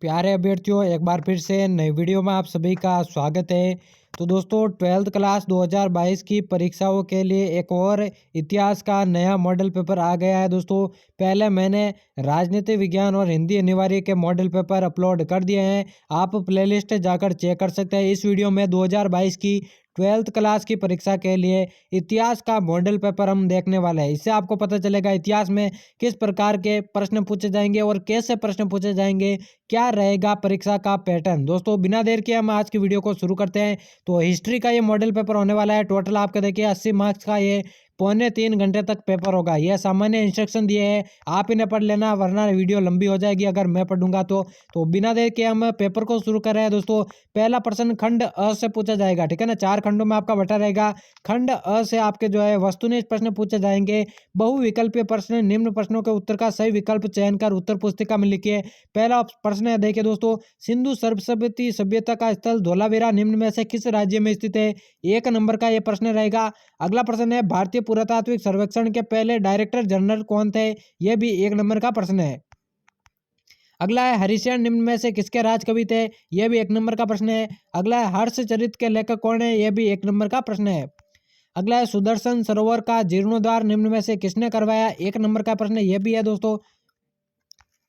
प्यारे अभ्यर्थियों, एक बार फिर से नई वीडियो में आप सभी का स्वागत है। तो दोस्तों 12th क्लास 2022 की परीक्षाओं के लिए एक और इतिहास का नया मॉडल पेपर आ गया है। दोस्तों पहले मैंने राजनीति विज्ञान और हिंदी अनिवार्य के मॉडल पेपर अपलोड कर दिए हैं, आप प्लेलिस्ट जाकर चेक कर सकते हैं। इस वीडियो में 2022 की 12th क्लास की परीक्षा के लिए इतिहास का मॉडल पेपर हम देखने वाले हैं। इससे आपको पता चलेगा इतिहास में किस प्रकार के प्रश्न पूछे जाएंगे और कैसे प्रश्न पूछे जाएंगे, क्या रहेगा परीक्षा का पैटर्न। दोस्तों बिना देर के हम आज की वीडियो को शुरू करते हैं। तो हिस्ट्री का ये मॉडल पेपर होने वाला है। टोटल आपके देखिए 80 मार्क्स का ये 2.25 घंटे तक पेपर होगा। यह सामान्य इंस्ट्रक्शन दिए हैं, आप इन्हें पढ़ लेना वरना वीडियो लंबी हो जाएगी अगर मैं पढ़ूंगा तो बिना देर के हम पेपर को शुरू कर रहे हैं। दोस्तों पहला प्रश्न खंड अ से पूछा जाएगा, ठीक है ना। 4 खंडों में आपका बटा रहेगा। खंड अ से आपके जो है वस्तुनिष्ठ प्रश्न पूछे जाएंगे। बहुविकल्पीय प्रश्न, निम्न प्रश्नों के उत्तर का सही विकल्प चयन कर उत्तर पुस्तिका में लिखिए। पहला प्रश्न है, देखिए दोस्तों, सिंधु सरस्वती सभ्यता का स्थल धोलावीरा निम्न में से किस राज्य में स्थित है। 1 नंबर का यह प्रश्न रहेगा। अगला प्रश्न है, भारतीय पुरातात्विक सर्वेक्षण के पहले डायरेक्टर जनरल कौन थे। यह भी 1 नंबर का प्रश्न है। अगला है, हरिशचंद्र निम्न में से किसके राजकवि थे। यह भी 1 नंबर का प्रश्न है। अगला है, हर्षचरित के लेखक कौन है। यह भी 1 नंबर का प्रश्न है। अगला है, सुदर्शन सरोवर का जीर्णोद्धार निम्न में से किसने करवाया। 1 नंबर का प्रश्न यह भी है दोस्तों।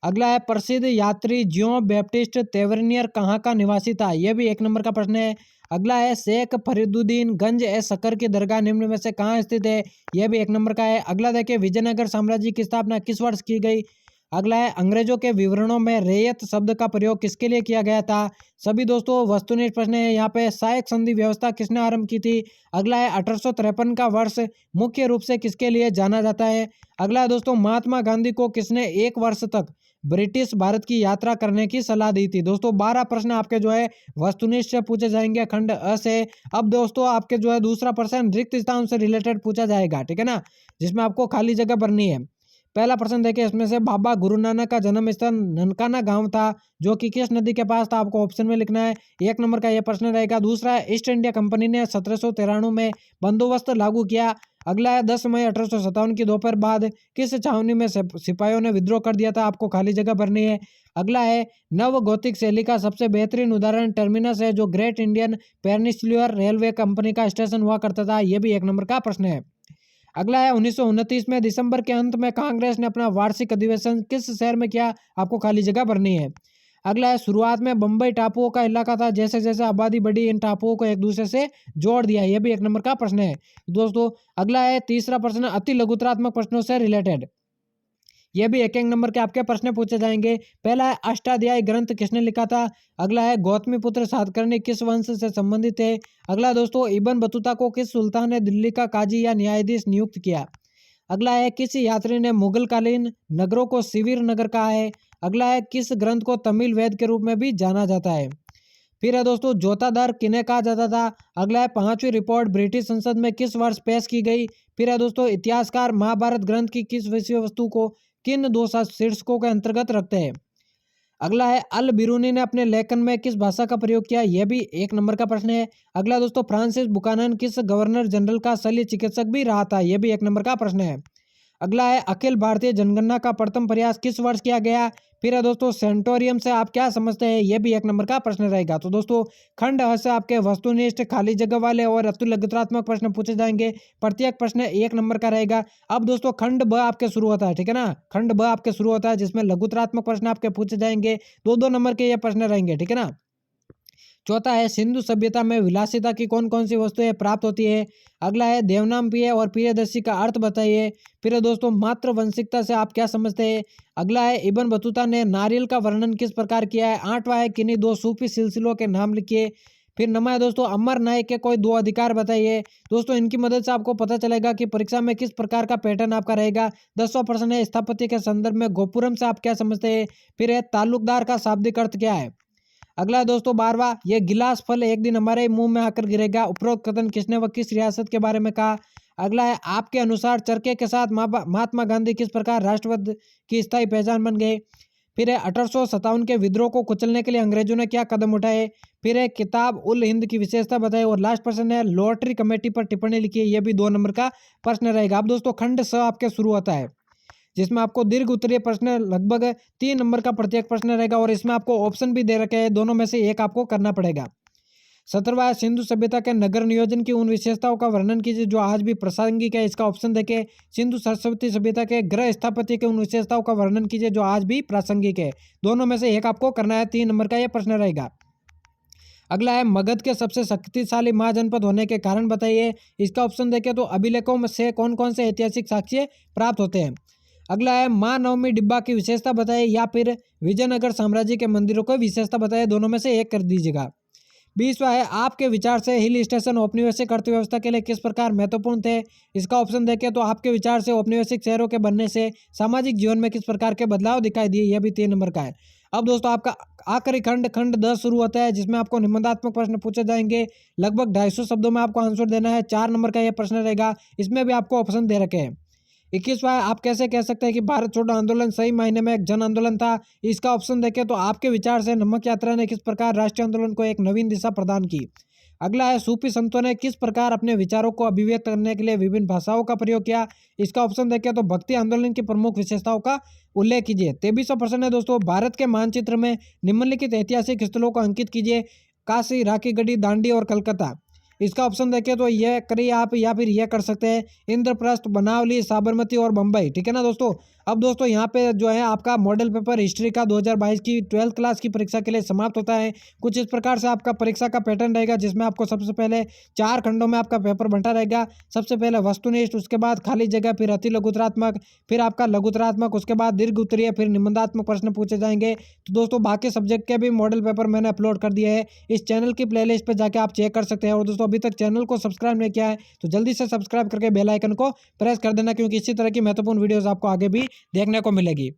अगला है, प्रसिद्ध यात्री ज्यो बैप्टिस्ट तेवरनियर कहाँ का निवासी था। यह भी 1 नंबर का प्रश्न है। अगला है, शेख फरीदुद्दीन गंज ए सकर की दरगाह निम्न में से कहाँ स्थित है। यह भी 1 नंबर का है। अगला देखिए, विजयनगर साम्राज्य की स्थापना किस वर्ष की गई। अगला है, अंग्रेजों के विवरणों में रैयत शब्द का प्रयोग किसके लिए किया गया था। सभी दोस्तों वस्तुनिष्ठ प्रश्न है। यहाँ पे सहायक संधि व्यवस्था किसने आरंभ की थी। अगला है, 1853 का वर्ष मुख्य रूप से किसके लिए जाना जाता है। अगला है दोस्तों, महात्मा गांधी को किसने 1 वर्ष तक ब्रिटिश भारत की यात्रा करने की सलाह दी थी। दोस्तों 12 प्रश्न आपके जो है वस्तुनिष्ठ से पूछे जाएंगे खंड अ से। अब दोस्तों आपके जो है दूसरा प्रश्न रिक्त स्थान से रिलेटेड पूछा जाएगा, ठीक है ना, जिसमें आपको खाली जगह भरनी है। पहला प्रश्न देखिए, इसमें से बाबा गुरु नानक का जन्म स्थल ननकाना गांव था जो कि किस नदी के पास था। आपको ऑप्शन में लिखना है। 1 नंबर का यह प्रश्न रहेगा। दूसरा है, ईस्ट इंडिया कंपनी ने 1793 में बंदोबस्त लागू किया। अगला है, 10 मई 1857 की दोपहर बाद किस छावनी में सिपाहियों ने विद्रोह कर दिया था। आपको खाली जगह भरनी है। अगला है, नव गौतिक शैली का सबसे बेहतरीन उदाहरण टर्मिनस है जो great Indian peninsular railway company का स्टेशन हुआ करता था। यह भी 1 नंबर का प्रश्न है। अगला है, 1929 में दिसंबर के अंत में कांग्रेस ने अपना वार्षिक अधिवेशन किस शहर में किया। आपको खाली जगह भरनी है। अगला है, शुरुआत में बंबई टापुओं का इलाका था, जैसे जैसे आबादी बढ़ी इन टापुओं को एक दूसरे से जोड़ दिया। यह भी 1 नंबर का प्रश्न है दोस्तों। अगला है, तीसरा प्रश्न अति लघुतरात्मक प्रश्नों से रिलेटेड। ये भी एक एक नंबर के आपके प्रश्न पूछे जाएंगे। पहला है, अष्टाध्यायी ग्रंथ किसने लिखा था। अगला है, गौतमीपुत्र सातकर्णी किस वंश से संबंधित है। अगला दोस्तों, इब्न बतूता को किस सुल्तान ने दिल्ली का काजी या न्यायाधीश नियुक्त किया। अगला है, किस यात्री ने मुगलकालीन नगरों को शिविर नगर कहा है। अगला है, किस ग्रंथ को तमिल वेद के रूप में भी जाना जाता है। फिर है दोस्तों, जोतादार किन्हें कहा जाता था। अगला है, 5वीं रिपोर्ट ब्रिटिश संसद में किस वर्ष पेश की गई। फिर है दोस्तों, इतिहासकार महाभारत ग्रंथ की किस विषय वस्तु को किन 2 शीर्षकों के अंतर्गत रखते हैं। अगला है, अल बिरूनी ने अपने लेखन में किस भाषा का प्रयोग किया। यह भी 1 नंबर का प्रश्न है। अगला दोस्तों, फ्रांसिस बुकानन किस गवर्नर जनरल का शल्य चिकित्सक भी रहा था। यह भी 1 नंबर का प्रश्न है। अगला है, अखिल भारतीय जनगणना का प्रथम प्रयास किस वर्ष किया गया। फिर है दोस्तों, सेंटोरियम से आप क्या समझते हैं। यह भी 1 नंबर का प्रश्न रहेगा। तो दोस्तों खंड अ से आपके वस्तुनिष्ठ खाली जगह वाले और अतिलघुतरात्मक प्रश्न पूछे जाएंगे। प्रत्येक प्रश्न 1 नंबर का रहेगा। अब दोस्तों खंड ब आपके शुरू होता है, ठीक है ना। खंड ब आपके शुरू होता है जिसमें लघुतरात्मक प्रश्न आपके पूछे जाएंगे। 2-2 नंबर के ये प्रश्न रहेंगे, ठीक है ना। चौथा है, सिंधु सभ्यता में विलासिता की कौन कौन सी वस्तुएं प्राप्त होती है। अगला है, देवनाम पेय और प्रियदर्शी का अर्थ बताइए। फिर है दोस्तों, मातृवंशिकता से आप क्या समझते हैं। अगला है, इब्न बतूता ने नारियल का वर्णन किस प्रकार किया है। 8वां है, किन्हीं 2 सूफी सिलसिलों के नाम लिखिए। फिर 9वां है दोस्तों, अमर नायक के कोई 2 अधिकार बताइए। दोस्तों इनकी मदद से आपको पता चलेगा कि परीक्षा में किस प्रकार का पैटर्न आपका रहेगा। 10वां प्रश्न है, स्थापत्य के संदर्भ में गोपुरम से आप क्या समझते हैं। फिर है, ताल्लुकदार का शाब्दिक अर्थ क्या है। अगला है दोस्तों 12वां, ये गिलास फल एक दिन हमारे मुंह में आकर गिरेगा। उपरोक्त कथन किसने व किस रियासत के बारे में कहा। अगला है, आपके अनुसार चरखे के साथ महात्मा गांधी किस प्रकार राष्ट्रवाद की स्थायी पहचान बन गए। फिर है, 1857 के विद्रोह को कुचलने के लिए अंग्रेजों ने क्या कदम उठाए। फिर है, किताब उल हिंद की विशेषता बताए। और लास्ट प्रश्न है, लॉटरी कमेटी पर टिप्पणी लिखिए। यह भी 2 नंबर का प्रश्न रहेगा। अब दोस्तों खंड स आपके शुरू होता है। जिसमें आपको दीर्घ उत्तरीय प्रश्न लगभग 3 नंबर का प्रत्येक प्रश्न रहेगा और इसमें आपको ऑप्शन भी दे रखे हैं, दोनों में से एक आपको करना पड़ेगा। 17वां सिंधु सभ्यता के नगर नियोजन की उन विशेषताओं का वर्णन कीजिए जो आज भी प्रासंगिक है। इसका ऑप्शन देखें। सिंधु सरस्वती सभ्यता के गृह स्थापत्य के उन विशेषताओं का वर्णन कीजिए जो आज भी प्रासंगिक है। दोनों में से एक आपको करना है, 3 नंबर का यह प्रश्न रहेगा। अगला है मगध के सबसे शक्तिशाली महाजनपद होने के कारण बताइए। इसका ऑप्शन देखें तो अभिलेखों में से कौन कौन से ऐतिहासिक साक्ष्य प्राप्त होते हैं। अगला है माँ नवमी डिब्बा की विशेषता बताइए या फिर विजयनगर साम्राज्य के मंदिरों को विशेषता बताइए। दोनों में से एक कर दीजिएगा। 20वां है आपके विचार से हिल स्टेशन औपनिवेशिक अर्थव्यवस्था के लिए किस प्रकार महत्वपूर्ण थे। इसका ऑप्शन देखें तो आपके विचार से औपनिवेशिक शहरों के बनने से सामाजिक जीवन में किस प्रकार के बदलाव दिखाई दिए। यह भी 3 नंबर का है। अब दोस्तों आपका आखिरी खंड 10 शुरू होता है जिसमें आपको निबंधात्मक प्रश्न पूछे जाएंगे। लगभग 250 शब्दों में आपको आंसर देना है। 4 नंबर का यह प्रश्न रहेगा। इसमें भी आपको ऑप्शन दे रखे हैं। 21वां आप कैसे कह सकते हैं कि भारत छोड़ो आंदोलन सही मायने में एक जन आंदोलन था। इसका ऑप्शन देखें तो आपके विचार से नमक यात्रा ने किस प्रकार राष्ट्रीय आंदोलन को एक नवीन दिशा प्रदान की। अगला है सूफी संतों ने किस प्रकार अपने विचारों को अभिव्यक्त करने के लिए विभिन्न भाषाओं का प्रयोग किया। इसका ऑप्शन देखें तो भक्ति आंदोलन की प्रमुख विशेषताओं का उल्लेख कीजिए। 23वां प्रश्न है दोस्तों भारत के मानचित्र में निम्नलिखित ऐतिहासिक स्थलों को अंकित कीजिए। काशी, राखीगढ़ी, दांडी और कलकत्ता। इसका ऑप्शन देखें तो यह करिए आप या फिर यह कर सकते हैं इंद्रप्रस्थ, बनावली, साबरमती और बम्बई। ठीक है ना दोस्तों। अब दोस्तों यहाँ पे जो है आपका मॉडल पेपर हिस्ट्री का 2022 की 12th क्लास की परीक्षा के लिए समाप्त होता है। कुछ इस प्रकार से आपका परीक्षा का पैटर्न रहेगा जिसमें आपको सबसे पहले 4 खंडों में आपका पेपर बंटा रहेगा। सबसे पहले वस्तुनिष्ठ, उसके बाद खाली जगह, फिर अति लघुतरात्मक, फिर आपका लघुतरात्मक, उसके बाद दीर्घ उत्तरीय, फिर निबंधात्मक प्रश्न पूछे जाएंगे। तो दोस्तों बाकी सब्जेक्ट के भी मॉडल पेपर मैंने अपलोड कर दिए हैं। इस चैनल की प्लेलिस्ट पर जाकर आप चेक कर सकते हैं। और दोस्तों अभी तक चैनल को सब्सक्राइब नहीं किया है तो जल्दी से सब्सक्राइब करके बेल आइकन को प्रेस कर देना, क्योंकि इसी तरह की महत्वपूर्ण वीडियोस आपको आगे भी देखने को मिलेगी।